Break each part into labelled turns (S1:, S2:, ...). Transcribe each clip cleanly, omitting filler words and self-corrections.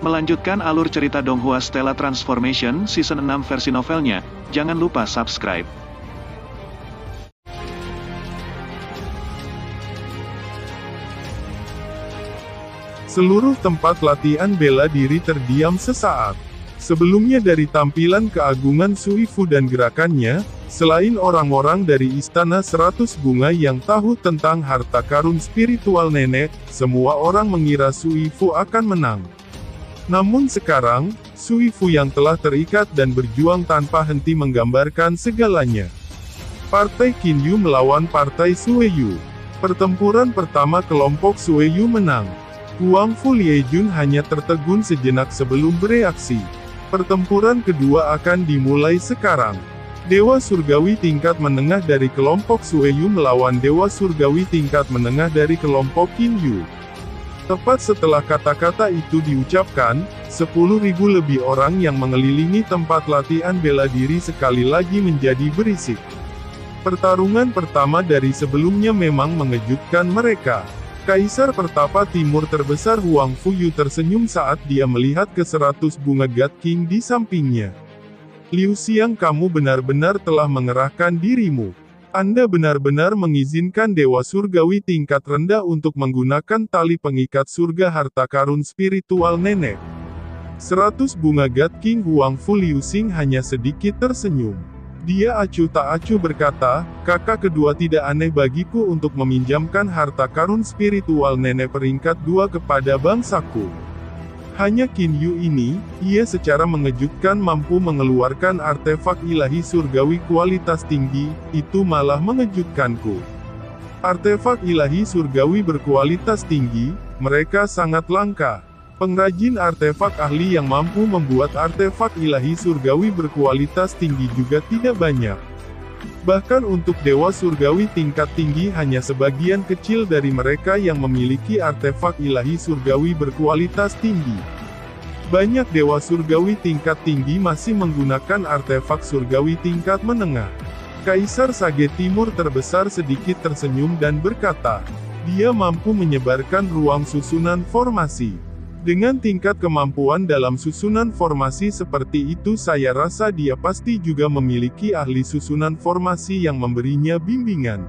S1: Melanjutkan alur cerita Donghua Stella Transformation Season 6 versi novelnya, jangan lupa subscribe.
S2: Seluruh tempat latihan bela diri terdiam sesaat. Sebelumnya dari tampilan keagungan Suifu dan gerakannya, selain orang-orang dari Istana 100 Bunga yang tahu tentang harta karun spiritual nenek, semua orang mengira Suifu akan menang. Namun sekarang, Suifu yang telah terikat dan berjuang tanpa henti menggambarkan segalanya. Partai Qinyu melawan Partai Sueyu. Pertempuran pertama kelompok Sueyu menang. Huang Fu Liejun hanya tertegun sejenak sebelum bereaksi. Pertempuran kedua akan dimulai sekarang. Dewa Surgawi tingkat menengah dari kelompok Sueyu melawan Dewa Surgawi tingkat menengah dari kelompok Qinyu. Tepat setelah kata-kata itu diucapkan, 10.000 lebih orang yang mengelilingi tempat latihan bela diri sekali lagi menjadi berisik. Pertarungan pertama dari sebelumnya memang mengejutkan mereka. Kaisar Pertapa Timur terbesar Huang Fuyu tersenyum saat dia melihat ke-100 bunga God King di sampingnya. Liu Xiang, kamu benar-benar telah mengerahkan dirimu. Anda benar-benar mengizinkan Dewa Surgawi tingkat rendah untuk menggunakan tali pengikat surga harta karun spiritual nenek. 100 bunga God King Huang Fu Liu Xing hanya sedikit tersenyum. Dia acuh tak acuh berkata, kakak kedua tidak aneh bagiku untuk meminjamkan harta karun spiritual nenek peringkat 2 kepada bangsaku. Hanya Qinyu ini, ia secara mengejutkan mampu mengeluarkan artefak ilahi surgawi kualitas tinggi, itu malah mengejutkanku. Artefak ilahi surgawi berkualitas tinggi, mereka sangat langka. Pengrajin artefak ahli yang mampu membuat artefak ilahi surgawi berkualitas tinggi juga tidak banyak. Bahkan untuk Dewa Surgawi tingkat tinggi hanya sebagian kecil dari mereka yang memiliki artefak ilahi surgawi berkualitas tinggi. Banyak Dewa Surgawi tingkat tinggi masih menggunakan artefak surgawi tingkat menengah. Kaisar Sage Timur terbesar sedikit tersenyum dan berkata, dia mampu menyebarkan ruang susunan formasi. Dengan tingkat kemampuan dalam susunan formasi seperti itu, saya rasa dia pasti juga memiliki ahli susunan formasi yang memberinya bimbingan.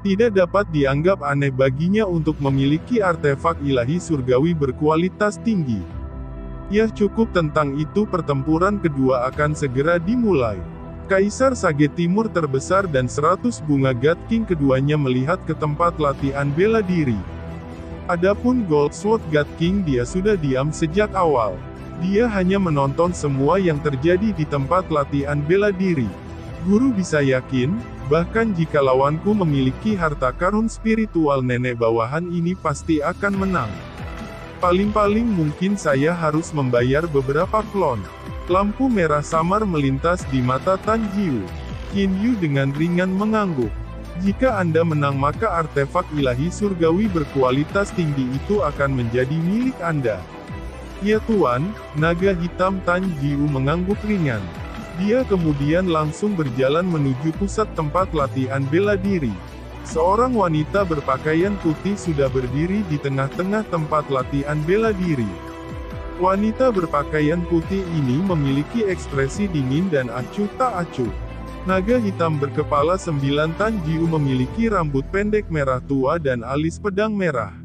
S2: Tidak dapat dianggap aneh baginya untuk memiliki artefak ilahi surgawi berkualitas tinggi. Ya cukup tentang itu, pertempuran kedua akan segera dimulai. Kaisar Sage Timur terbesar dan 100 bunga God King keduanya melihat ke tempat latihan bela diri. Adapun Goldsword God King, dia sudah diam sejak awal. Dia hanya menonton semua yang terjadi di tempat latihan bela diri. Guru bisa yakin, bahkan jika lawanku memiliki harta karun spiritual nenek bawahan ini pasti akan menang. Paling-paling mungkin saya harus membayar beberapa klon. Lampu merah samar melintas di mata Tan Jiu. Qinyu dengan ringan mengangguk. Jika Anda menang maka artefak ilahi surgawi berkualitas tinggi itu akan menjadi milik Anda. Ya Tuan, naga hitam Tan Jiu mengangguk ringan. Dia kemudian langsung berjalan menuju pusat tempat latihan bela diri. Seorang wanita berpakaian putih sudah berdiri di tengah-tengah tempat latihan bela diri. Wanita berpakaian putih ini memiliki ekspresi dingin dan acuh tak acuh. Naga hitam berkepala 9 Tan Jiu memiliki rambut pendek merah tua dan alis pedang merah.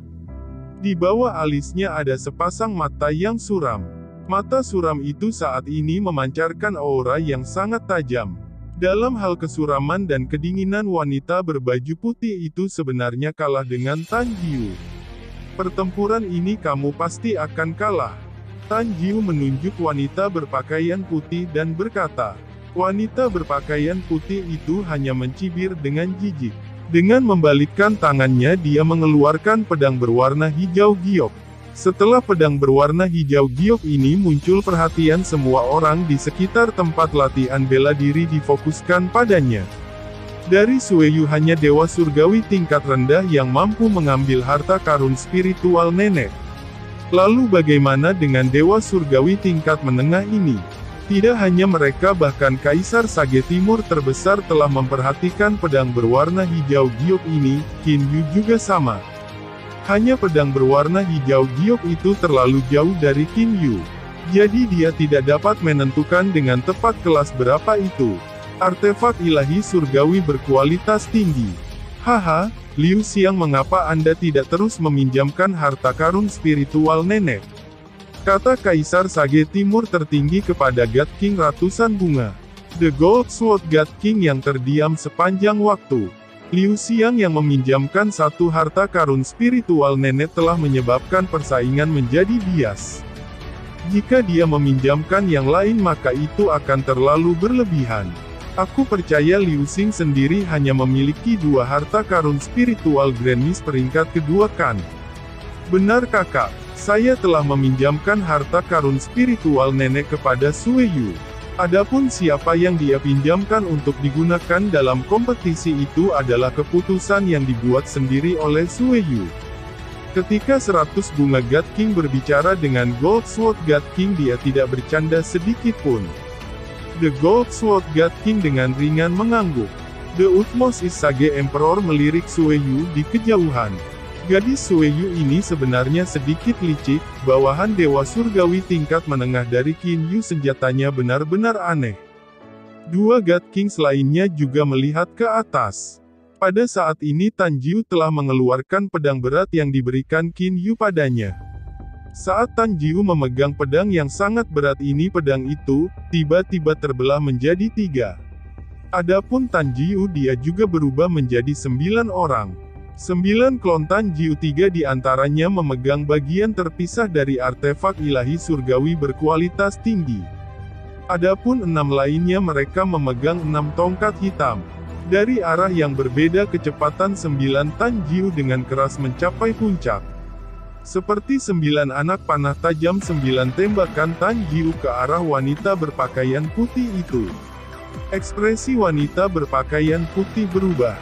S2: Di bawah alisnya ada sepasang mata yang suram. Mata suram itu saat ini memancarkan aura yang sangat tajam. Dalam hal kesuraman dan kedinginan, wanita berbaju putih itu sebenarnya kalah dengan Tan Jiu. Pertempuran ini kamu pasti akan kalah. Tan Jiu menunjuk wanita berpakaian putih dan berkata. Wanita berpakaian putih itu hanya mencibir dengan jijik. Dengan membalikkan tangannya dia mengeluarkan pedang berwarna hijau giok. Setelah pedang berwarna hijau giok ini muncul, perhatian semua orang di sekitar tempat latihan bela diri difokuskan padanya. Dari Sueyu hanya Dewa Surgawi tingkat rendah yang mampu mengambil harta karun spiritual nenek. Lalu bagaimana dengan Dewa Surgawi tingkat menengah ini? Tidak hanya mereka, bahkan Kaisar Sage Timur terbesar telah memperhatikan pedang berwarna hijau giok ini. Qinyu juga sama. Hanya pedang berwarna hijau giok itu terlalu jauh dari Qin Yu. Jadi dia tidak dapat menentukan dengan tepat kelas berapa itu. Artefak ilahi surgawi berkualitas tinggi. Haha, Liu Xiang, mengapa Anda tidak terus meminjamkan harta karun spiritual nenek? Kata Kaisar Sage Timur tertinggi kepada God King ratusan bunga. The Gold Sword God King yang terdiam sepanjang waktu. Liu Xiang yang meminjamkan satu harta karun spiritual nenek telah menyebabkan persaingan menjadi bias. Jika dia meminjamkan yang lain maka itu akan terlalu berlebihan. Aku percaya Liu Xing sendiri hanya memiliki 2 harta karun spiritual Granis peringkat kedua kan? Benar kakak, saya telah meminjamkan harta karun spiritual nenek kepada Sue Yu. Adapun siapa yang dia pinjamkan untuk digunakan dalam kompetisi itu adalah keputusan yang dibuat sendiri oleh Sue Yu. Ketika 100 bunga God King berbicara dengan Gold Sword God King, dia tidak bercanda sedikit pun. The Gold Sword God King dengan ringan mengangguk. The utmost is Sage Emperor melirik Sue Yu di kejauhan. Gadis Sue Yu ini sebenarnya sedikit licik, bawahan dewa surgawi tingkat menengah dari Qin Yu, senjatanya benar-benar aneh. 2 God Kings lainnya juga melihat ke atas. Pada saat ini Tan Jiu telah mengeluarkan pedang berat yang diberikan Qin Yu padanya. Saat Tan Jiu memegang pedang yang sangat berat ini, pedang itu tiba-tiba terbelah menjadi 3. Adapun Tan Jiu, dia juga berubah menjadi 9 orang. 9 klon Tan Jiu, 3 diantaranya memegang bagian terpisah dari artefak ilahi surgawi berkualitas tinggi. Adapun 6 lainnya mereka memegang 6 tongkat hitam. Dari arah yang berbeda kecepatan 9 Tan Jiu dengan keras mencapai puncak. Seperti 9 anak panah tajam, 9 tembakan Tan Jiu ke arah wanita berpakaian putih itu. Ekspresi wanita berpakaian putih berubah.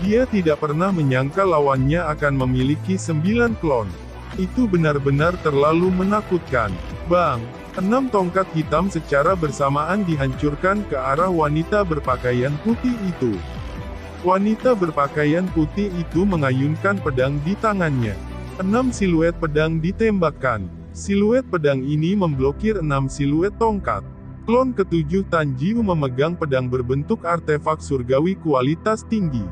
S2: Dia tidak pernah menyangka lawannya akan memiliki 9 klon. Itu benar-benar terlalu menakutkan. Bang! 6 tongkat hitam secara bersamaan dihancurkan ke arah wanita berpakaian putih itu. Wanita berpakaian putih itu mengayunkan pedang di tangannya. 6 siluet pedang ditembakkan. Siluet pedang ini memblokir 6 siluet tongkat. Klon ketujuh Tan Jiu memegang pedang berbentuk artefak surgawi kualitas tinggi.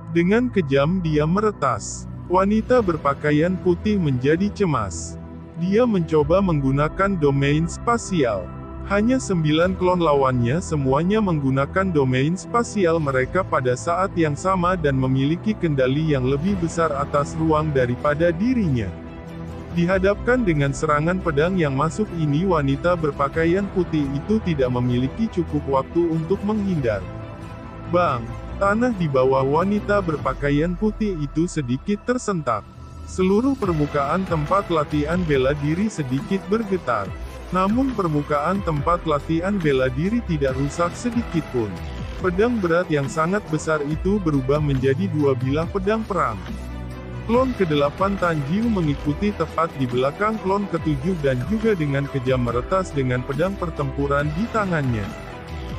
S2: Dengan kejam dia meretas. Wanita berpakaian putih menjadi cemas. Dia mencoba menggunakan domain spasial. Hanya 9 klon lawannya semuanya menggunakan domain spasial mereka pada saat yang sama dan memiliki kendali yang lebih besar atas ruang daripada dirinya. Dihadapkan dengan serangan pedang yang masuk ini, wanita berpakaian putih itu tidak memiliki cukup waktu untuk menghindar. Bang! Tanah di bawah wanita berpakaian putih itu sedikit tersentak. Seluruh permukaan tempat latihan bela diri sedikit bergetar. Namun permukaan tempat latihan bela diri tidak rusak sedikit pun. Pedang berat yang sangat besar itu berubah menjadi 2 bilah pedang perang. Klon ke-8 Tan Jiu mengikuti tepat di belakang klon ke-7 dan juga dengan kejam meretas dengan pedang pertempuran di tangannya.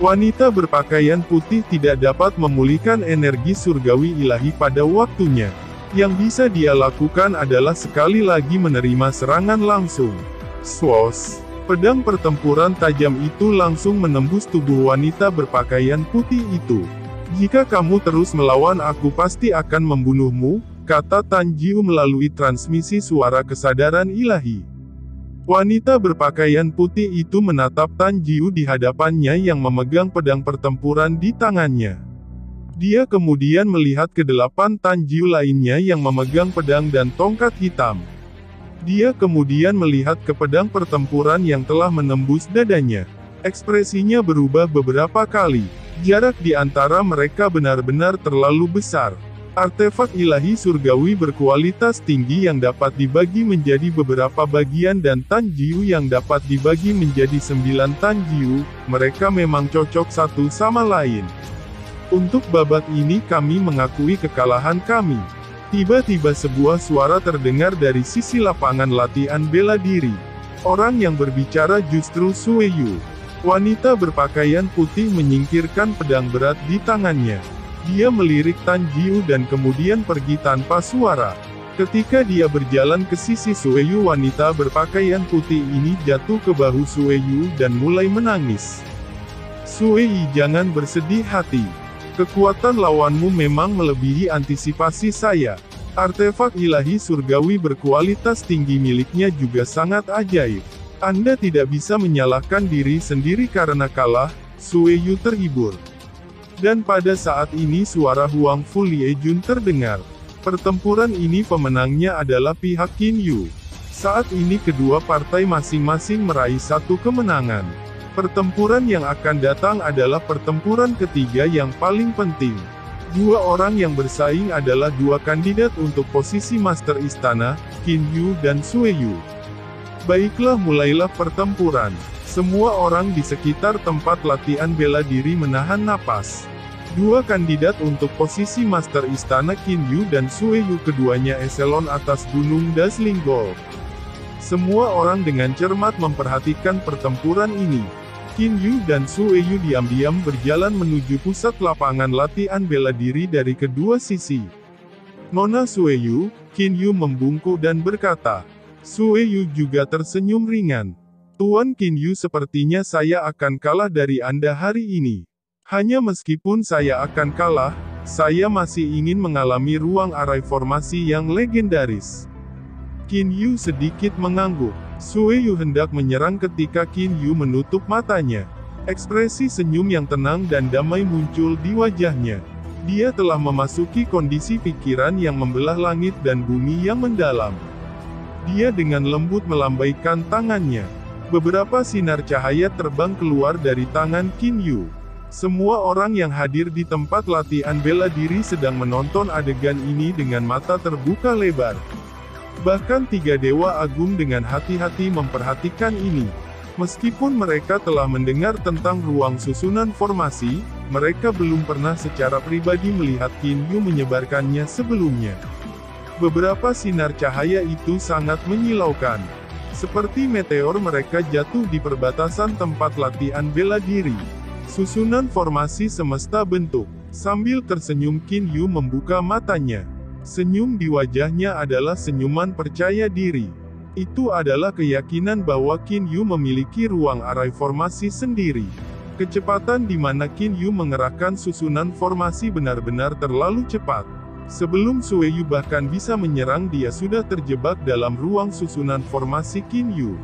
S2: Wanita berpakaian putih tidak dapat memulihkan energi surgawi ilahi pada waktunya. Yang bisa dia lakukan adalah sekali lagi menerima serangan langsung. Swos! Pedang pertempuran tajam itu langsung menembus tubuh wanita berpakaian putih itu. Jika kamu terus melawan aku pasti akan membunuhmu, kata Tan Jiu melalui transmisi suara kesadaran ilahi. Wanita berpakaian putih itu menatap Tan Jiu di hadapannya yang memegang pedang pertempuran di tangannya. Dia kemudian melihat ke 8 Tan Jiu lainnya yang memegang pedang dan tongkat hitam. Dia kemudian melihat ke pedang pertempuran yang telah menembus dadanya. Ekspresinya berubah beberapa kali. Jarak di antara mereka benar-benar terlalu besar. Artefak ilahi surgawi berkualitas tinggi yang dapat dibagi menjadi beberapa bagian dan Tan Jiu yang dapat dibagi menjadi 9 Tan Jiu, mereka memang cocok satu sama lain. Untuk babak ini kami mengakui kekalahan kami. Tiba-tiba sebuah suara terdengar dari sisi lapangan latihan bela diri. Orang yang berbicara justru Sue Yu. Wanita berpakaian putih menyingkirkan pedang berat di tangannya. Dia melirik Tan Jiu dan kemudian pergi tanpa suara. Ketika dia berjalan ke sisi Sueyu, wanita berpakaian putih ini jatuh ke bahu Sueyu dan mulai menangis. Suei, jangan bersedih hati. Kekuatan lawanmu memang melebihi antisipasi saya. Artefak ilahi surgawi berkualitas tinggi miliknya juga sangat ajaib. Anda tidak bisa menyalahkan diri sendiri karena kalah, Sueyu terhibur. Dan pada saat ini suara Huang Fu Liejun terdengar. Pertempuran ini pemenangnya adalah pihak Qin Yu. Saat ini kedua partai masing-masing meraih satu kemenangan. Pertempuran yang akan datang adalah pertempuran ketiga yang paling penting. Dua orang yang bersaing adalah dua kandidat untuk posisi Master Istana, Qin Yu dan Sueyu. Baiklah, mulailah pertempuran. Semua orang di sekitar tempat latihan bela diri menahan napas. Dua kandidat untuk posisi Master Istana, Qin Yu dan Sueyu, keduanya eselon atas Gunung Dazzling Gold. Semua orang dengan cermat memperhatikan pertempuran ini. Qin Yu dan Sueyu diam-diam berjalan menuju pusat lapangan latihan bela diri dari kedua sisi. Nona Sueyu, Qin Yu membungkuk dan berkata. Sueyu juga tersenyum ringan. Tuan Qin Yu, sepertinya saya akan kalah dari Anda hari ini. Hanya meskipun saya akan kalah, saya masih ingin mengalami ruang arai formasi yang legendaris. Qin Yu sedikit mengangguk. Sueyu hendak menyerang ketika Qin Yu menutup matanya. Ekspresi senyum yang tenang dan damai muncul di wajahnya. Dia telah memasuki kondisi pikiran yang membelah langit dan bumi yang mendalam. Dia dengan lembut melambaikan tangannya. Beberapa sinar cahaya terbang keluar dari tangan Qin Yu. Semua orang yang hadir di tempat latihan bela diri sedang menonton adegan ini dengan mata terbuka lebar. Bahkan tiga dewa agung dengan hati-hati memperhatikan ini. Meskipun mereka telah mendengar tentang ruang susunan formasi, mereka belum pernah secara pribadi melihat Qin Yu menyebarkannya sebelumnya. Beberapa sinar cahaya itu sangat menyilaukan. Seperti meteor, mereka jatuh di perbatasan tempat latihan bela diri. Susunan formasi semesta bentuk. Sambil tersenyum, Qin Yu membuka matanya. Senyum di wajahnya adalah senyuman percaya diri. Itu adalah keyakinan bahwa Qin Yu memiliki ruang arai formasi sendiri. Kecepatan di mana Qin Yu mengerahkan susunan formasi benar-benar terlalu cepat. Sebelum Sueyu bahkan bisa menyerang, dia sudah terjebak dalam ruang susunan formasi Qin Yu.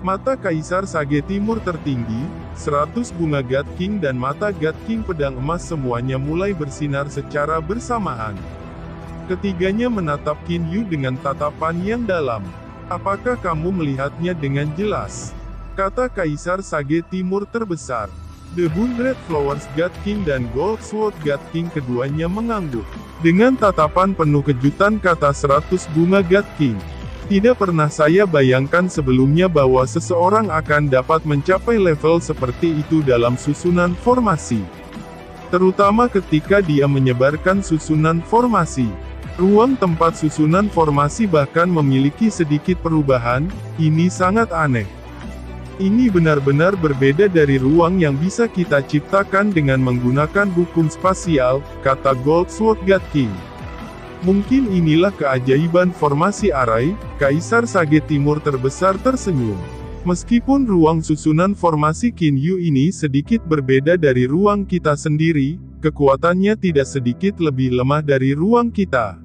S2: Mata Kaisar Sage Timur tertinggi, 100 bunga God King dan mata God King pedang emas semuanya mulai bersinar secara bersamaan. Ketiganya menatap Qin Yu dengan tatapan yang dalam. Apakah kamu melihatnya dengan jelas? Kata Kaisar Sage Timur terbesar. The Hundred Flowers God King dan Gold Sword God King keduanya mengangguk. Dengan tatapan penuh kejutan kata 100 bunga God King. Tidak pernah saya bayangkan sebelumnya bahwa seseorang akan dapat mencapai level seperti itu dalam susunan formasi. Terutama ketika dia menyebarkan susunan formasi. Ruang tempat susunan formasi bahkan memiliki sedikit perubahan, ini sangat aneh. Ini benar-benar berbeda dari ruang yang bisa kita ciptakan dengan menggunakan hukum spasial, kata Gold Sword God King. Mungkin inilah keajaiban formasi arai. Kaisar Sage Timur terbesar tersenyum. Meskipun ruang susunan formasi Qin Yu ini sedikit berbeda dari ruang kita sendiri, kekuatannya tidak sedikit lebih lemah dari ruang kita.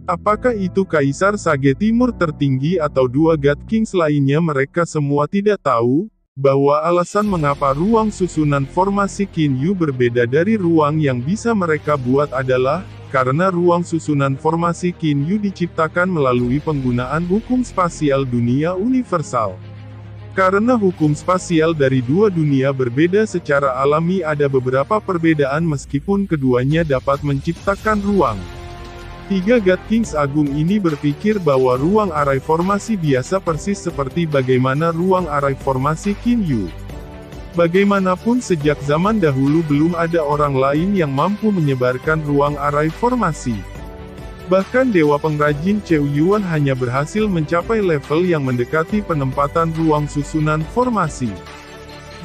S2: Apakah itu Kaisar Sage Timur tertinggi atau dua God Kings lainnya? Mereka semua tidak tahu bahwa alasan mengapa ruang susunan formasi Qin Yu berbeda dari ruang yang bisa mereka buat adalah karena ruang susunan formasi Qin Yu diciptakan melalui penggunaan hukum spasial dunia universal. Karena hukum spasial dari dua dunia berbeda secara alami, ada beberapa perbedaan meskipun keduanya dapat menciptakan ruang. Tiga God Kings agung ini berpikir bahwa ruang arai formasi biasa persis seperti bagaimana ruang arai formasi Qin Yu. Bagaimanapun sejak zaman dahulu belum ada orang lain yang mampu menyebarkan ruang arai formasi. Bahkan Dewa Pengrajin Cheu Yuan hanya berhasil mencapai level yang mendekati penempatan ruang susunan formasi.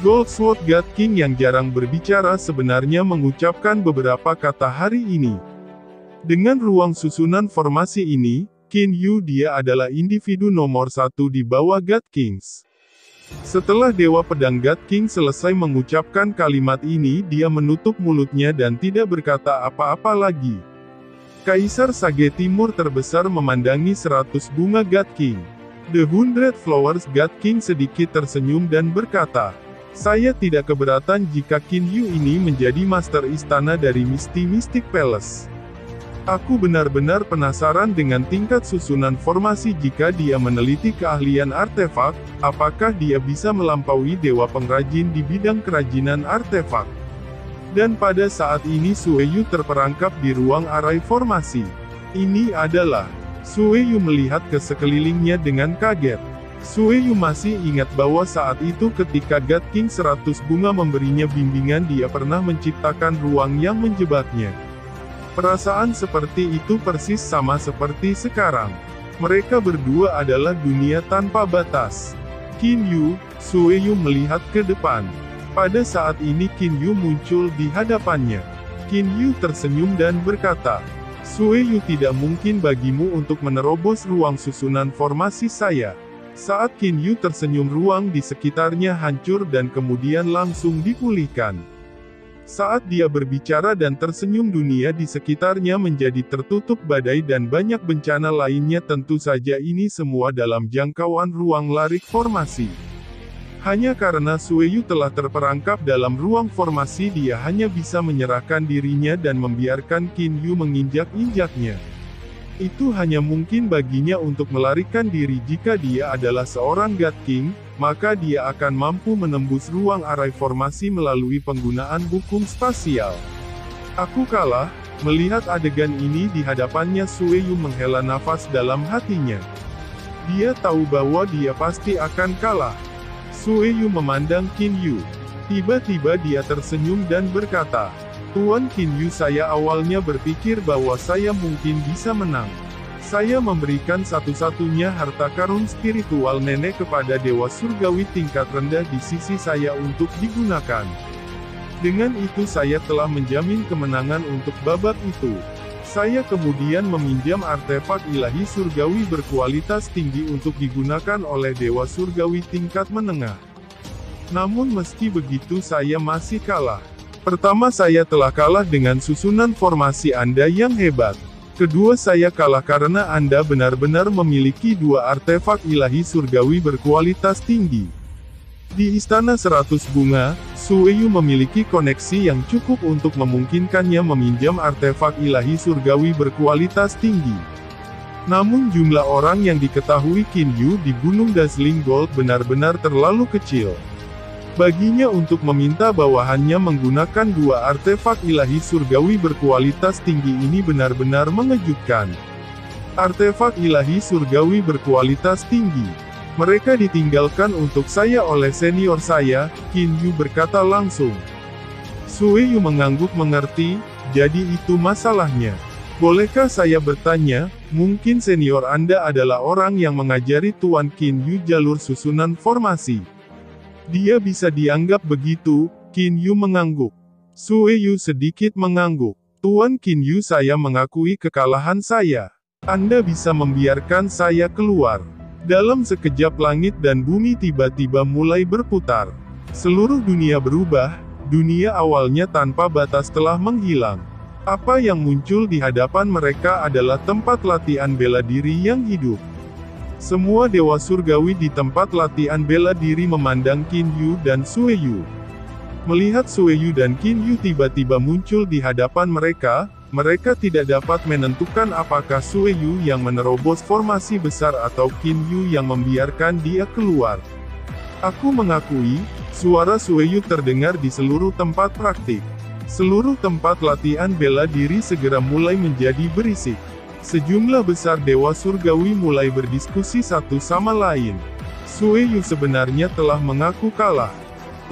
S2: Gold Sword God King yang jarang berbicara sebenarnya mengucapkan beberapa kata hari ini. Dengan ruang susunan formasi ini, Qin Yu dia adalah individu nomor 1 di bawah God Kings. Setelah Dewa Pedang God King selesai mengucapkan kalimat ini, dia menutup mulutnya dan tidak berkata apa-apa lagi. Kaisar Sage Timur terbesar memandangi 100 bunga God King. The 100 Flowers God King sedikit tersenyum dan berkata, "Saya tidak keberatan jika Qin Yu ini menjadi master istana dari Mystic Palace. Aku benar-benar penasaran dengan tingkat susunan formasi jika dia meneliti keahlian artefak, apakah dia bisa melampaui dewa pengrajin di bidang kerajinan artefak." Dan pada saat ini Sueyu terperangkap di ruang arai formasi. Ini adalah. Sueyu melihat ke sekelilingnya dengan kaget. Sueyu masih ingat bahwa saat itu ketika God King 100 bunga memberinya bimbingan, dia pernah menciptakan ruang yang menjebaknya. Perasaan seperti itu persis sama seperti sekarang. Mereka berdua adalah dunia tanpa batas. Qin Yu, Sueyu melihat ke depan. Pada saat ini Qin Yu muncul di hadapannya. Qin Yu tersenyum dan berkata, "Sueyu, tidak mungkin bagimu untuk menerobos ruang susunan formasi saya." Saat Qin Yu tersenyum, ruang di sekitarnya hancur dan kemudian langsung dipulihkan. Saat dia berbicara dan tersenyum, dunia di sekitarnya menjadi tertutup badai dan banyak bencana lainnya. Tentu saja ini semua dalam jangkauan ruang larik formasi. Hanya karena Sueyu telah terperangkap dalam ruang formasi, dia hanya bisa menyerahkan dirinya dan membiarkan Qin Yu menginjak-injaknya. Itu hanya mungkin baginya untuk melarikan diri. Jika dia adalah seorang God King, maka dia akan mampu menembus ruang arai formasi melalui penggunaan hukum spasial. Aku kalah. Melihat adegan ini di hadapannya, Sueyu menghela nafas dalam hatinya. Dia tahu bahwa dia pasti akan kalah. Sueyu memandang Qin Yu. Tiba-tiba dia tersenyum dan berkata, "Tuan Qin Yu, saya awalnya berpikir bahwa saya mungkin bisa menang. Saya memberikan satu-satunya harta karun spiritual nenek kepada Dewa Surgawi tingkat rendah di sisi saya untuk digunakan. Dengan itu saya telah menjamin kemenangan untuk babak itu. Saya kemudian meminjam artefak ilahi surgawi berkualitas tinggi untuk digunakan oleh Dewa Surgawi tingkat menengah. Namun meski begitu saya masih kalah. Pertama, saya telah kalah dengan susunan formasi Anda yang hebat. Kedua, saya kalah karena Anda benar-benar memiliki 2 artefak ilahi surgawi berkualitas tinggi. Di Istana 100 Bunga, Sueyu memiliki koneksi yang cukup untuk memungkinkannya meminjam artefak ilahi surgawi berkualitas tinggi. Namun jumlah orang yang diketahui Qin Yu di Gunung Dazzling Gold benar-benar terlalu kecil. Baginya untuk meminta bawahannya menggunakan 2 artefak ilahi surgawi berkualitas tinggi ini benar-benar mengejutkan. Artefak ilahi surgawi berkualitas tinggi. Mereka ditinggalkan untuk saya oleh senior saya, Qin Yu berkata langsung. Sueyu mengangguk mengerti, jadi itu masalahnya. Bolehkah saya bertanya, mungkin senior Anda adalah orang yang mengajari Tuan Qin Yu jalur susunan formasi? Dia bisa dianggap begitu, Qin Yu mengangguk. Sueyu sedikit mengangguk. Tuan Qin Yu, saya mengakui kekalahan saya. Anda bisa membiarkan saya keluar. Dalam sekejap langit dan bumi tiba-tiba mulai berputar. Seluruh dunia berubah, dunia awalnya tanpa batas telah menghilang. Apa yang muncul di hadapan mereka adalah tempat latihan bela diri yang hidup. Semua dewa surgawi di tempat latihan bela diri memandang Qin Yu dan Sueyu. Melihat Sueyu dan Qin Yu tiba-tiba muncul di hadapan mereka, mereka tidak dapat menentukan apakah Sueyu yang menerobos formasi besar atau Qin Yu yang membiarkan dia keluar. Aku mengakui, suara Sueyu terdengar di seluruh tempat praktik. Seluruh tempat latihan bela diri segera mulai menjadi berisik. Sejumlah besar dewa surgawi mulai berdiskusi satu sama lain. Sueyu sebenarnya telah mengaku kalah.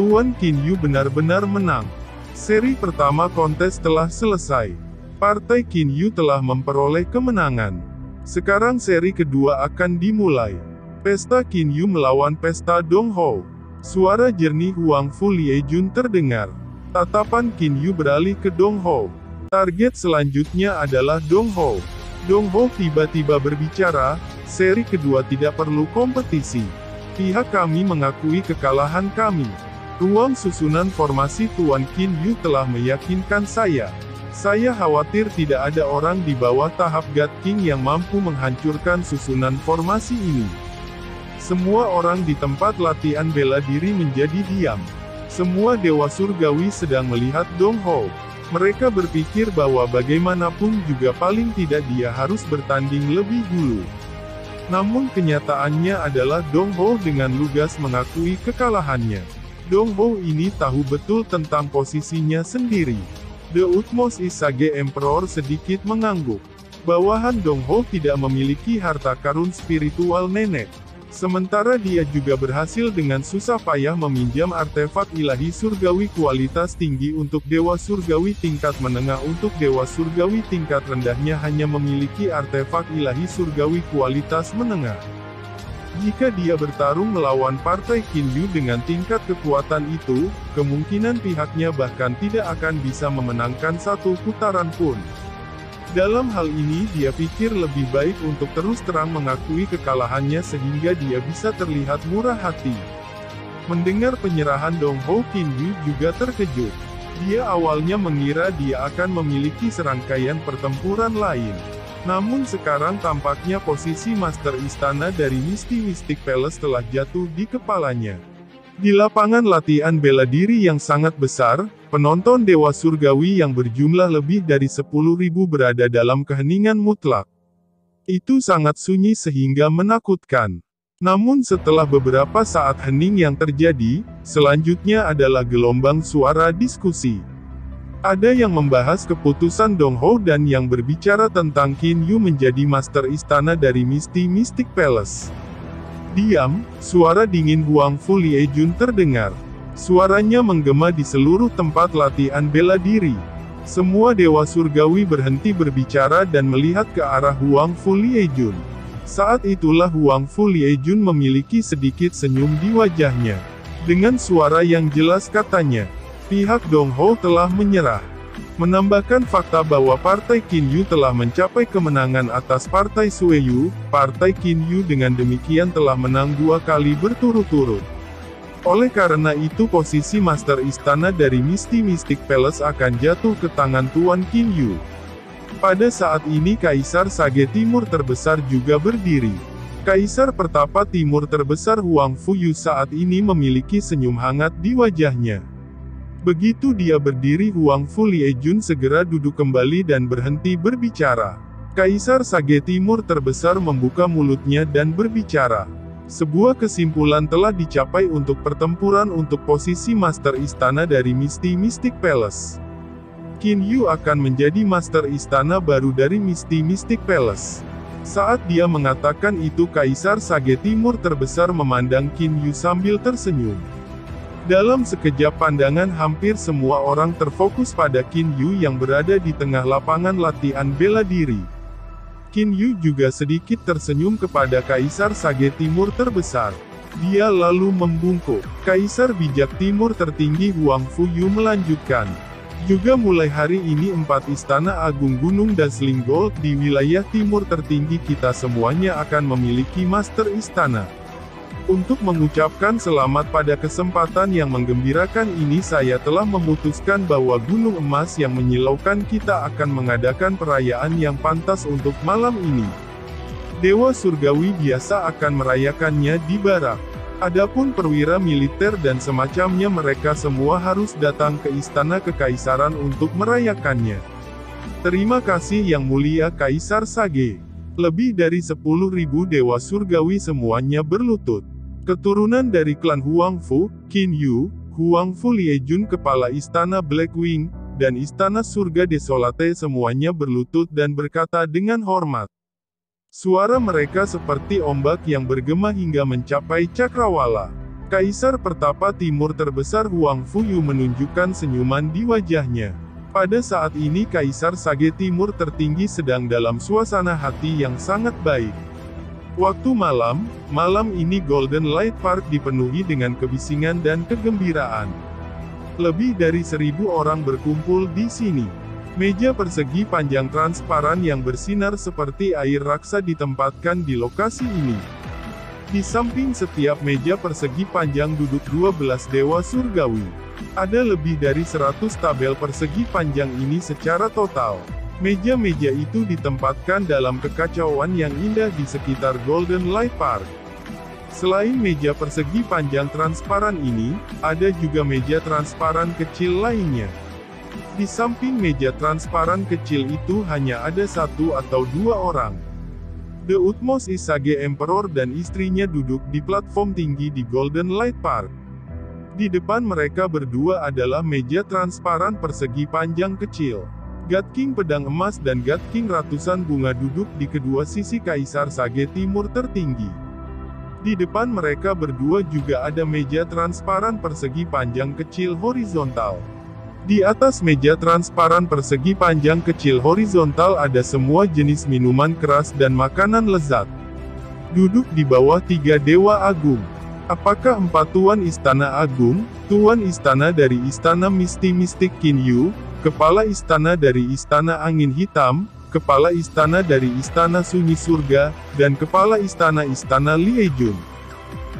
S2: Tuan Qin Yu benar-benar menang. Seri pertama kontes telah selesai. Partai Qin Yu telah memperoleh kemenangan. Sekarang seri kedua akan dimulai. Pesta Qin Yu melawan Pesta Dong Hou. Suara jernih Huang Fu Liejun terdengar. Tatapan Qin Yu beralih ke Dong Hou. Target selanjutnya adalah Dong Hou. Dong Ho tiba-tiba berbicara, seri kedua tidak perlu kompetisi. Pihak kami mengakui kekalahan kami. Ruang susunan formasi Tuan Qin Yu telah meyakinkan saya. Saya khawatir tidak ada orang di bawah tahap God King yang mampu menghancurkan susunan formasi ini. Semua orang di tempat latihan bela diri menjadi diam. Semua dewa surgawi sedang melihat Dong Ho. Mereka berpikir bahwa bagaimanapun juga paling tidak dia harus bertanding lebih dulu. Namun kenyataannya adalah Dong Ho dengan lugas mengakui kekalahannya. Dong Ho ini tahu betul tentang posisinya sendiri. The utmost is Sage Emperor sedikit mengangguk. Bawahan Dong Ho tidak memiliki harta karun spiritual nenek. Sementara dia juga berhasil dengan susah payah meminjam artefak ilahi surgawi kualitas tinggi untuk dewa surgawi tingkat menengah. Untuk dewa surgawi tingkat rendahnya hanya memiliki artefak ilahi surgawi kualitas menengah. Jika dia bertarung melawan partai Qin Yu dengan tingkat kekuatan itu, kemungkinan pihaknya bahkan tidak akan bisa memenangkan satu putaran pun. Dalam hal ini dia pikir lebih baik untuk terus terang mengakui kekalahannya sehingga dia bisa terlihat murah hati. Mendengar penyerahan Dong Ho, Qin Yu juga terkejut. Dia awalnya mengira dia akan memiliki serangkaian pertempuran lain. Namun sekarang tampaknya posisi Master Istana dari Misty Mystic Palace telah jatuh di kepalanya. Di lapangan latihan bela diri yang sangat besar, penonton dewa surgawi yang berjumlah lebih dari 10.000 berada dalam keheningan mutlak. Itu sangat sunyi sehingga menakutkan. Namun setelah beberapa saat hening yang terjadi, selanjutnya adalah gelombang suara diskusi. Ada yang membahas keputusan Dong Ho dan yang berbicara tentang Qin Yu menjadi Master Istana dari Misty Mystic Palace. Diam, suara dingin Huang Fu Liejun terdengar. Suaranya menggema di seluruh tempat latihan bela diri. Semua dewa surgawi berhenti berbicara dan melihat ke arah Huang Fu Liejun. Saat itulah Huang Fu Liejun memiliki sedikit senyum di wajahnya. Dengan suara yang jelas katanya, pihak Dong Ho telah menyerah. Menambahkan fakta bahwa Partai Qin Yu telah mencapai kemenangan atas Partai Sueyu, Partai Qin Yu dengan demikian telah menang 2 kali berturut-turut. Oleh karena itu posisi Master Istana dari Misty Mystic Palace akan jatuh ke tangan Tuan Qin Yu. Pada saat ini Kaisar Sage Timur terbesar juga berdiri. Kaisar Pertapa Timur terbesar Huang Fu Yu saat ini memiliki senyum hangat di wajahnya. Begitu dia berdiri, Huang Fu Liejun segera duduk kembali dan berhenti berbicara. Kaisar Sage Timur terbesar membuka mulutnya dan berbicara. Sebuah kesimpulan telah dicapai untuk pertempuran untuk posisi Master Istana dari Misty Mystic Palace. Qin Yu akan menjadi Master Istana baru dari Misty Mystic Palace. Saat dia mengatakan itu, Kaisar Sage Timur terbesar memandang Qin Yu sambil tersenyum. Dalam sekejap pandangan hampir semua orang terfokus pada Qin Yu yang berada di tengah lapangan latihan bela diri. Qin Yu juga sedikit tersenyum kepada Kaisar Sage Timur terbesar. Dia lalu membungkuk. Kaisar bijak Timur tertinggi Huang Fu Yu melanjutkan. Juga mulai hari ini 4 istana agung Gunung Dazzling Gold di wilayah timur tertinggi kita semuanya akan memiliki Master Istana. Untuk mengucapkan selamat pada kesempatan yang menggembirakan ini, saya telah memutuskan bahwa Gunung Emas yang menyilaukan kita akan mengadakan perayaan yang pantas untuk malam ini. Dewa surgawi biasa akan merayakannya di barak. Adapun perwira militer dan semacamnya, mereka semua harus datang ke istana kekaisaran untuk merayakannya. Terima kasih Yang Mulia Kaisar Sage. Lebih dari 10.000 dewa surgawi semuanya berlutut. Keturunan dari klan Huang Fu, Qin Yu, Huang Fu Liejun kepala istana Blackwing, dan istana surga Desolate semuanya berlutut dan berkata dengan hormat. Suara mereka seperti ombak yang bergema hingga mencapai cakrawala. Kaisar Pertapa Timur terbesar Huang Fu Yu menunjukkan senyuman di wajahnya. Pada saat ini Kaisar Sage Timur tertinggi sedang dalam suasana hati yang sangat baik. Waktu malam ini Golden Light Park dipenuhi dengan kebisingan dan kegembiraan. Lebih dari 1.000 orang berkumpul di sini. Meja persegi panjang transparan yang bersinar seperti air raksa ditempatkan di lokasi ini. Di samping setiap meja persegi panjang duduk 12 dewa surgawi. Ada lebih dari 100 tabel persegi panjang ini secara total. Meja-meja itu ditempatkan dalam kekacauan yang indah di sekitar Golden Light Park. Selain meja persegi panjang transparan ini, ada juga meja transparan kecil lainnya. Di samping meja transparan kecil itu hanya ada satu atau dua orang. The Utmost Isage Emperor dan istrinya duduk di platform tinggi di Golden Light Park. Di depan mereka berdua adalah meja transparan persegi panjang kecil. God King pedang emas dan God King ratusan bunga duduk di kedua sisi Kaisar Sage Timur tertinggi. Di depan mereka berdua juga ada meja transparan persegi panjang kecil horizontal. Di atas meja transparan persegi panjang kecil horizontal ada semua jenis minuman keras dan makanan lezat. Duduk di bawah 3 dewa agung. Apakah 4 tuan istana agung, tuan istana dari istana mistik Qin Yu, kepala istana dari istana angin hitam, kepala istana dari istana sunyi surga, dan kepala istana Li Ejun.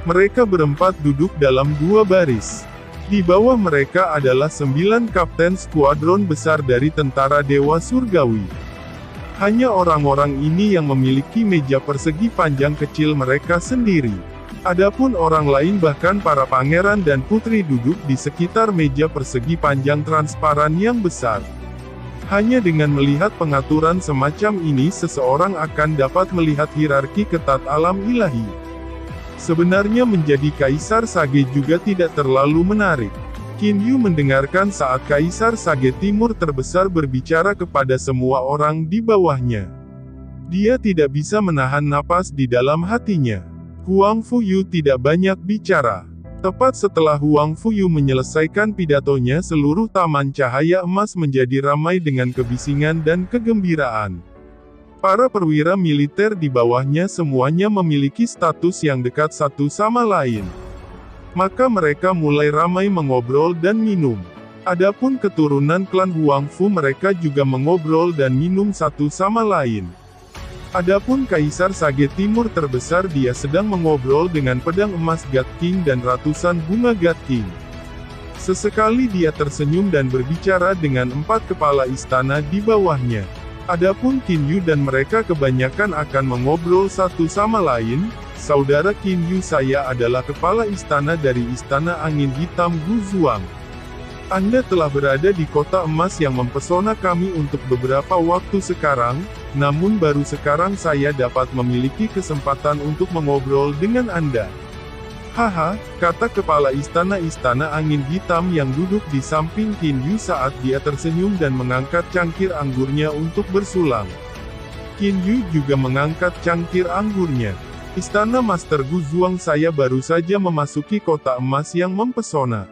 S2: Mereka berempat duduk dalam 2 baris. Di bawah mereka adalah 9 kapten skuadron besar dari tentara Dewa Surgawi. Hanya orang-orang ini yang memiliki meja persegi panjang kecil mereka sendiri. Adapun orang lain bahkan para pangeran dan putri duduk di sekitar meja persegi panjang transparan yang besar. Hanya dengan melihat pengaturan semacam ini seseorang akan dapat melihat hierarki ketat alam ilahi. Sebenarnya menjadi Kaisar Sage juga tidak terlalu menarik. Qin Yu mendengarkan saat Kaisar Sage Timur terbesar berbicara kepada semua orang di bawahnya. Dia tidak bisa menahan napas di dalam hatinya. Huang Fuyu tidak banyak bicara. Tepat setelah Huang Fuyu menyelesaikan pidatonya, seluruh taman cahaya emas menjadi ramai dengan kebisingan dan kegembiraan. Para perwira militer di bawahnya semuanya memiliki status yang dekat satu sama lain. Maka mereka mulai ramai mengobrol dan minum. Adapun keturunan klan Huangfu mereka juga mengobrol dan minum satu sama lain. Adapun Kaisar Sage Timur terbesar dia sedang mengobrol dengan pedang emas God King dan ratusan bunga God King. Sesekali dia tersenyum dan berbicara dengan 4 kepala istana di bawahnya. Adapun Qin Yu dan mereka kebanyakan akan mengobrol satu sama lain. Saudara Qin Yu, saya adalah kepala istana dari Istana Angin Hitam Gu Zuang. Anda telah berada di kota emas yang mempesona kami untuk beberapa waktu sekarang, namun baru sekarang saya dapat memiliki kesempatan untuk mengobrol dengan Anda. Haha, kata kepala istana angin hitam yang duduk di samping Qin Yu saat dia tersenyum dan mengangkat cangkir anggurnya untuk bersulang. Qin Yu juga mengangkat cangkir anggurnya. Istana Master Gu Zuang, saya baru saja memasuki kota emas yang mempesona.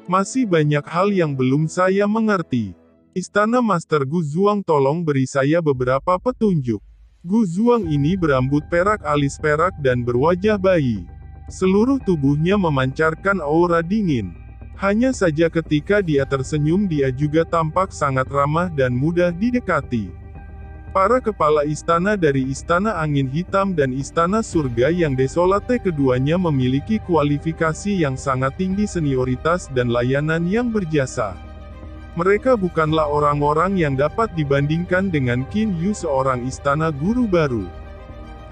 S2: Masih banyak hal yang belum saya mengerti. Istana Master Gu Zuang, tolong beri saya beberapa petunjuk. Gu Zuang ini berambut perak, alis perak dan berwajah bayi. Seluruh tubuhnya memancarkan aura dingin. Hanya saja ketika dia tersenyum dia juga tampak sangat ramah dan mudah didekati. Para kepala istana dari Istana Angin Hitam dan Istana Surga yang desolate keduanya memiliki kualifikasi yang sangat tinggi, senioritas dan layanan yang berjasa. Mereka bukanlah orang-orang yang dapat dibandingkan dengan Qin Yu, seorang istana guru baru.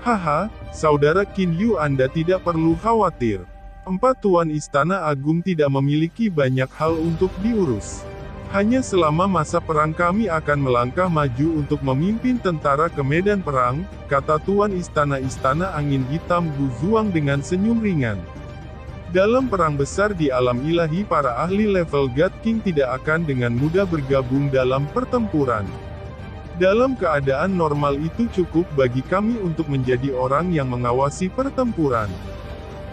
S2: Haha, saudara Qin Yu, Anda tidak perlu khawatir. 4 tuan istana agung tidak memiliki banyak hal untuk diurus. Hanya selama masa perang kami akan melangkah maju untuk memimpin tentara ke medan perang, kata tuan istana angin hitam Gu Zuang dengan senyum ringan. Dalam perang besar di alam ilahi, para ahli level God King tidak akan dengan mudah bergabung dalam pertempuran. Dalam keadaan normal itu cukup bagi kami untuk menjadi orang yang mengawasi pertempuran.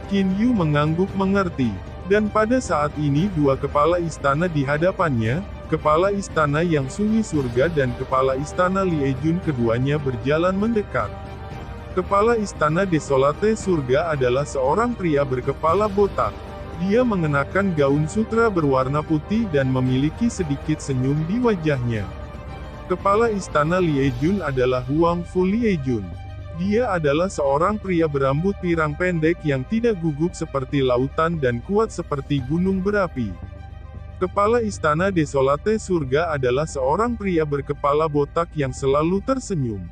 S2: Qin Yu mengangguk mengerti. Dan pada saat ini 2 kepala istana di hadapannya, kepala istana yang sunyi surga dan kepala istana Li Ejun, keduanya berjalan mendekat. Kepala istana desolate surga adalah seorang pria berkepala botak. Dia mengenakan gaun sutra berwarna putih dan memiliki sedikit senyum di wajahnya. Kepala Istana Liejun adalah Huang Fu Liejun. Dia adalah seorang pria berambut pirang pendek yang tidak gugup seperti lautan dan kuat seperti gunung berapi. Kepala Istana Desolate Surga adalah seorang pria berkepala botak yang selalu tersenyum.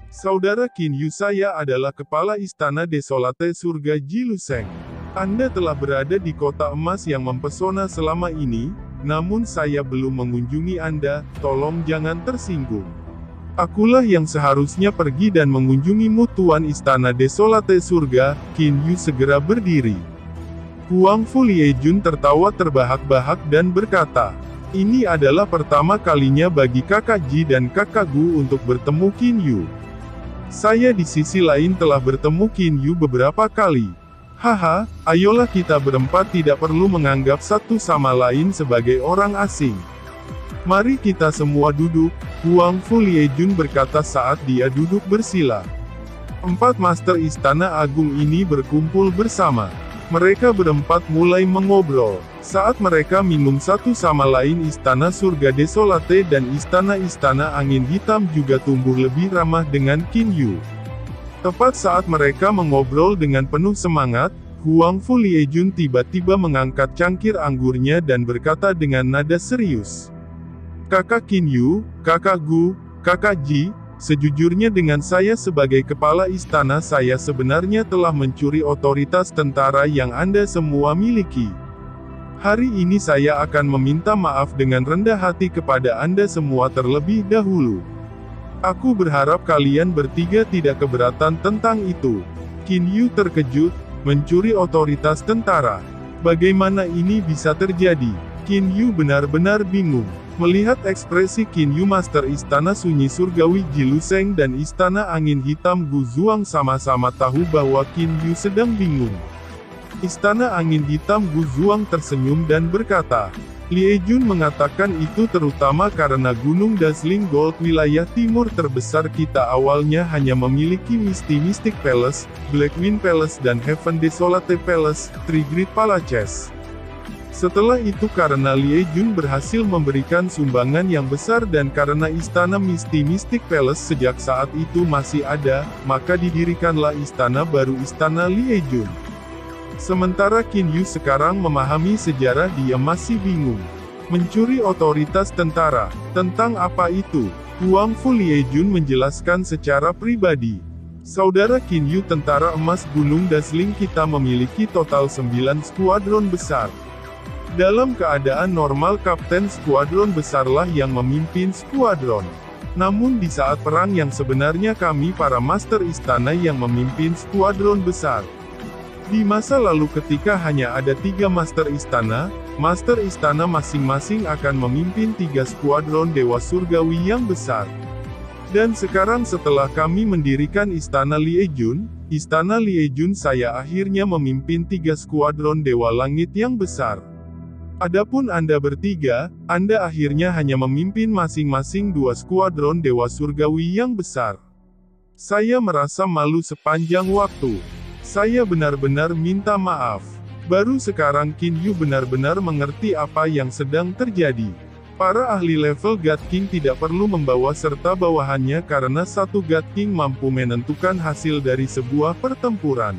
S2: Saudara Qin Yu, saya adalah Kepala Istana Desolate Surga Ji Luseng. Anda telah berada di kota emas yang mempesona selama ini, namun saya belum mengunjungi Anda, tolong jangan tersinggung. Akulah yang seharusnya pergi dan mengunjungimu Tuan Istana Desolate Surga. Qin Yu segera berdiri. Huang Fu Liejun tertawa terbahak-bahak dan berkata, ini adalah pertama kalinya bagi kakak Ji dan kakak Gu untuk bertemu Qin Yu. Saya di sisi lain telah bertemu Qin Yu beberapa kali. Haha, ayolah kita berempat tidak perlu menganggap satu sama lain sebagai orang asing. Mari kita semua duduk, Huang Fu Liejun berkata saat dia duduk bersila. 4 master Istana Agung ini berkumpul bersama. Mereka berempat mulai mengobrol. Saat mereka minum satu sama lain, Istana Surga Desolate dan Istana-Istana Angin Hitam juga tumbuh lebih ramah dengan Qin Yu. Tepat saat mereka mengobrol dengan penuh semangat, Huang Fu Liejun tiba-tiba mengangkat cangkir anggurnya dan berkata dengan nada serius. Kakak Qin Yu, kakak Gu, kakak Ji, sejujurnya dengan saya sebagai kepala istana saya sebenarnya telah mencuri otoritas tentara yang Anda semua miliki. Hari ini saya akan meminta maaf dengan rendah hati kepada Anda semua terlebih dahulu. Aku berharap kalian bertiga tidak keberatan tentang itu. Qin Yu terkejut, mencuri otoritas tentara. Bagaimana ini bisa terjadi? Qin Yu benar-benar bingung. Melihat ekspresi Qin Yu, Master Istana Sunyi Surgawi Ji Luseng dan Istana Angin Hitam Gu Zuang sama-sama tahu bahwa Qin Yu sedang bingung. Istana Angin Hitam Gu Zuang tersenyum dan berkata, Liejun mengatakan itu terutama karena Gunung Dazzling Gold wilayah timur terbesar kita awalnya hanya memiliki Misty Mystic Palace, Blackwind Palace dan Heaven Desolate Palace, Trigrid Palaces. Setelah itu karena Liejun berhasil memberikan sumbangan yang besar dan karena Istana Misty Mystic Palace sejak saat itu masih ada, maka didirikanlah istana baru Istana Liejun. Sementara Qin Yu sekarang memahami sejarah, dia masih bingung. Mencuri otoritas tentara, tentang apa itu? Huang Fu Liejun menjelaskan secara pribadi. Saudara Qin Yu, tentara emas Gunung Dazzling kita memiliki total 9 skuadron besar. Dalam keadaan normal kapten skuadron besarlah yang memimpin skuadron. Namun di saat perang yang sebenarnya kami para master istana yang memimpin skuadron besar. Di masa lalu ketika hanya ada 3 master istana masing-masing akan memimpin 3 skuadron dewa surgawi yang besar. Dan sekarang setelah kami mendirikan Istana Liejun saya akhirnya memimpin 3 skuadron dewa langit yang besar. Adapun Anda bertiga, Anda akhirnya hanya memimpin masing-masing 2 skuadron dewa surgawi yang besar. Saya merasa malu sepanjang waktu. Saya benar-benar minta maaf. Baru sekarang Qin Yu benar-benar mengerti apa yang sedang terjadi. Para ahli level God King tidak perlu membawa serta bawahannya karena satu God King mampu menentukan hasil dari sebuah pertempuran.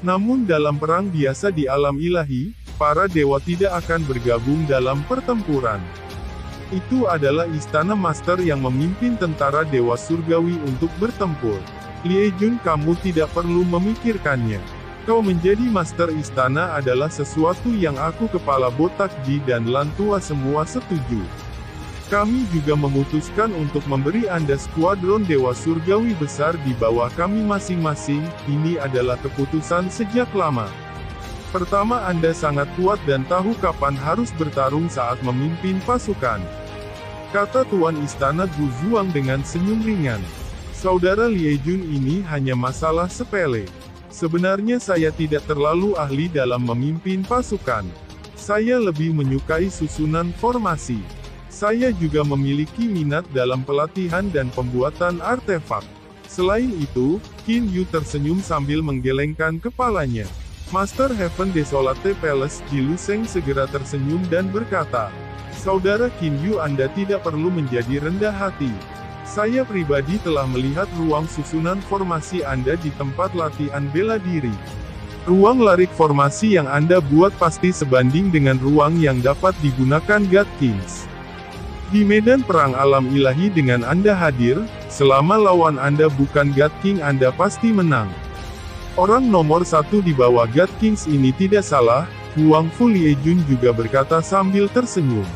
S2: Namun dalam perang biasa di alam ilahi, para dewa tidak akan bergabung dalam pertempuran. Itu adalah istana master yang memimpin tentara dewa surgawi untuk bertempur. Liejun, kamu tidak perlu memikirkannya. Kau menjadi master istana adalah sesuatu yang aku kepala botak Ji dan Lantua semua setuju. Kami juga memutuskan untuk memberi Anda skuadron dewa surgawi besar di bawah kami masing-masing. Ini adalah keputusan sejak lama. Pertama, Anda sangat kuat dan tahu kapan harus bertarung saat memimpin pasukan. Kata Tuan Istana Gu Zuang dengan senyum ringan. Saudara Liejun, ini hanya masalah sepele. Sebenarnya saya tidak terlalu ahli dalam memimpin pasukan. Saya lebih menyukai susunan formasi. Saya juga memiliki minat dalam pelatihan dan pembuatan artefak. Selain itu, Qin Yu tersenyum sambil menggelengkan kepalanya. Master Heaven Desolate Palace Ji Luseng segera tersenyum dan berkata, Saudara Qin Yu, Anda tidak perlu menjadi rendah hati. Saya pribadi telah melihat ruang susunan formasi Anda di tempat latihan bela diri. Ruang larik formasi yang Anda buat pasti sebanding dengan ruang yang dapat digunakan God Kings. Di medan perang alam ilahi dengan Anda hadir, selama lawan Anda bukan God King, Anda pasti menang. Orang nomor satu di bawah God Kings ini tidak salah, Huang Fu Liejun juga berkata sambil tersenyum.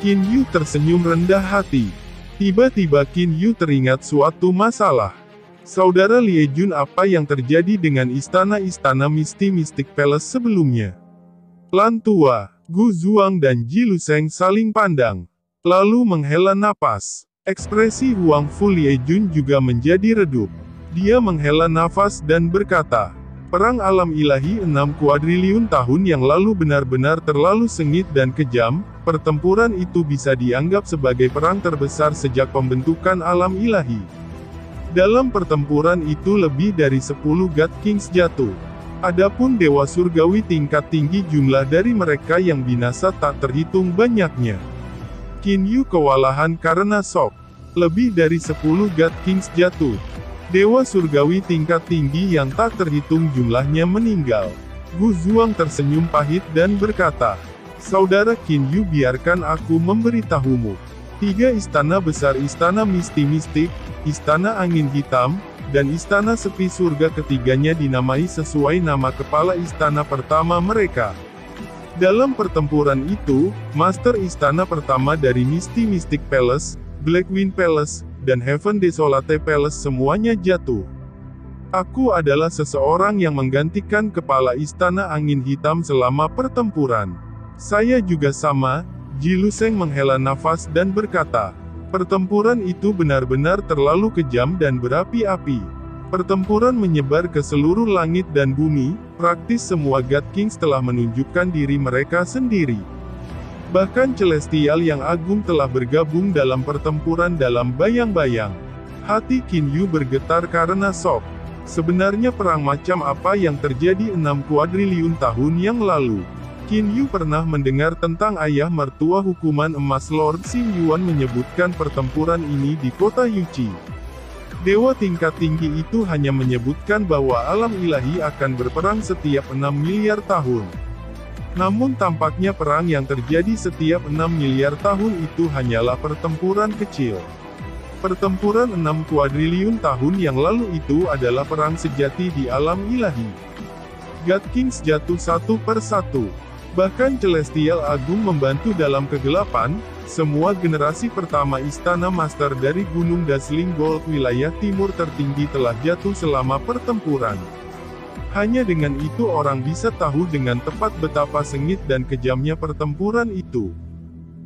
S2: Qin Yu tersenyum rendah hati. Tiba-tiba Qin Yu teringat suatu masalah. Saudara Liejun, apa yang terjadi dengan istana-istana Mystic Palace sebelumnya? Lan Tua, Gu Zuang dan Ji Luseng saling pandang, lalu menghela napas. Ekspresi Huang Fu Liejun juga menjadi redup. Dia menghela nafas dan berkata, perang alam ilahi 6 kuadriliun tahun yang lalu benar-benar terlalu sengit dan kejam. Pertempuran itu bisa dianggap sebagai perang terbesar sejak pembentukan alam ilahi. Dalam pertempuran itu lebih dari 10 God Kings jatuh. Adapun Dewa Surgawi tingkat tinggi, jumlah dari mereka yang binasa tak terhitung banyaknya. Qin Yu kewalahan karena shock. Lebih dari 10 God Kings jatuh. Dewa Surgawi tingkat tinggi yang tak terhitung jumlahnya meninggal. Gu Zuang tersenyum pahit dan berkata, Saudara Qin Yu, biarkan aku memberitahumu. 3 istana besar, istana mistik, istana angin hitam, dan istana sepi surga ketiganya dinamai sesuai nama kepala istana pertama mereka. Dalam pertempuran itu, master istana pertama dari Mystic Palace, Blackwind Palace, dan Heaven Desolate Palace semuanya jatuh. Aku adalah seseorang yang menggantikan kepala istana angin hitam selama pertempuran. Saya juga sama. Ji Luseng menghela nafas dan berkata, pertempuran itu benar-benar terlalu kejam dan berapi-api. Pertempuran menyebar ke seluruh langit dan bumi, praktis semua God Kings telah menunjukkan diri mereka sendiri. Bahkan Celestial yang agung telah bergabung dalam pertempuran dalam bayang-bayang. Hati Qin Yu bergetar karena shock. Sebenarnya perang macam apa yang terjadi 6 kuadriliun tahun yang lalu? Qin Yu pernah mendengar tentang ayah mertua hukuman emas Lord Xing Yuan menyebutkan pertempuran ini di kota Yuqi. Dewa tingkat tinggi itu hanya menyebutkan bahwa alam ilahi akan berperang setiap 6 miliar tahun. Namun tampaknya perang yang terjadi setiap 6 miliar tahun itu hanyalah pertempuran kecil. Pertempuran 6 kuadriliun tahun yang lalu itu adalah perang sejati di alam ilahi. God Kings jatuh satu per satu. Bahkan Celestial Agung membantu dalam kegelapan. Semua generasi pertama istana master dari Gunung Dazzling Gold wilayah timur tertinggi telah jatuh selama pertempuran. Hanya dengan itu orang bisa tahu dengan tepat betapa sengit dan kejamnya pertempuran itu.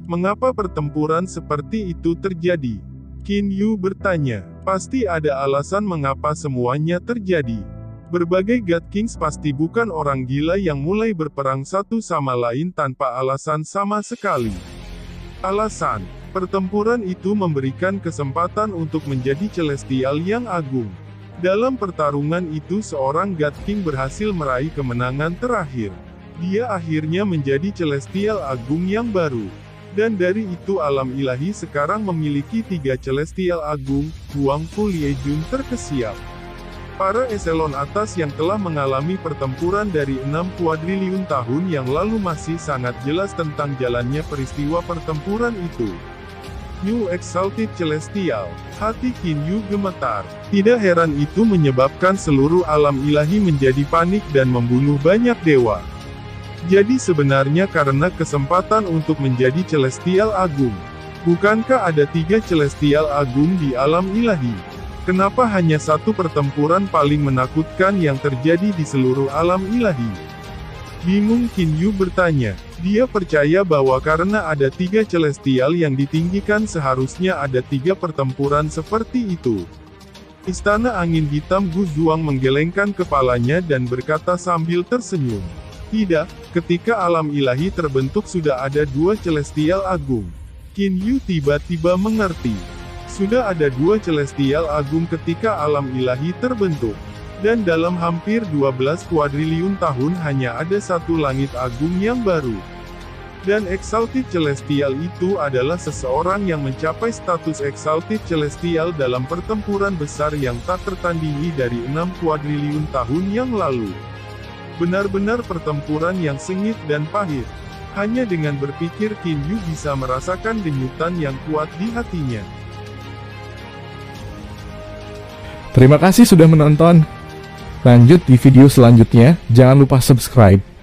S2: Mengapa pertempuran seperti itu terjadi? Qin Yu bertanya. Pasti ada alasan mengapa semuanya terjadi. Berbagai God Kings pasti bukan orang gila yang mulai berperang satu sama lain tanpa alasan sama sekali. Alasan, pertempuran itu memberikan kesempatan untuk menjadi Celestial yang agung. Dalam pertarungan itu seorang God King berhasil meraih kemenangan terakhir. Dia akhirnya menjadi Celestial Agung yang baru. Dan dari itu alam ilahi sekarang memiliki 3 Celestial Agung. Huang Fu Liejun terkesiap. Para eselon atas yang telah mengalami pertempuran dari 6 kuadriliun tahun yang lalu masih sangat jelas tentang jalannya peristiwa pertempuran itu. New Exalted Celestial. Hati Qin Yu gemetar. Tidak heran itu menyebabkan seluruh alam ilahi menjadi panik dan membunuh banyak dewa. Jadi sebenarnya karena kesempatan untuk menjadi Celestial Agung. Bukankah ada 3 Celestial Agung di alam ilahi? Kenapa hanya satu pertempuran paling menakutkan yang terjadi di seluruh alam ilahi? Bingung Qin Yu bertanya. Dia percaya bahwa karena ada 3 Celestial yang ditinggikan seharusnya ada 3 pertempuran seperti itu. Istana angin hitam Gu Zuang menggelengkan kepalanya dan berkata sambil tersenyum. Tidak, ketika alam ilahi terbentuk sudah ada 2 Celestial Agung. Qin Yu tiba-tiba mengerti. Sudah ada 2 Celestial Agung ketika alam ilahi terbentuk. Dan dalam hampir 12 kuadriliun tahun hanya ada 1 langit agung yang baru. Dan Exalted Celestial itu adalah seseorang yang mencapai status Exalted Celestial dalam pertempuran besar yang tak tertandingi dari 6 kuadriliun tahun yang lalu. Benar-benar pertempuran yang sengit dan pahit. Hanya dengan berpikir Qin Yu bisa merasakan denyutan yang kuat di hatinya.
S3: Terima kasih sudah menonton. Lanjut di video selanjutnya, jangan lupa subscribe.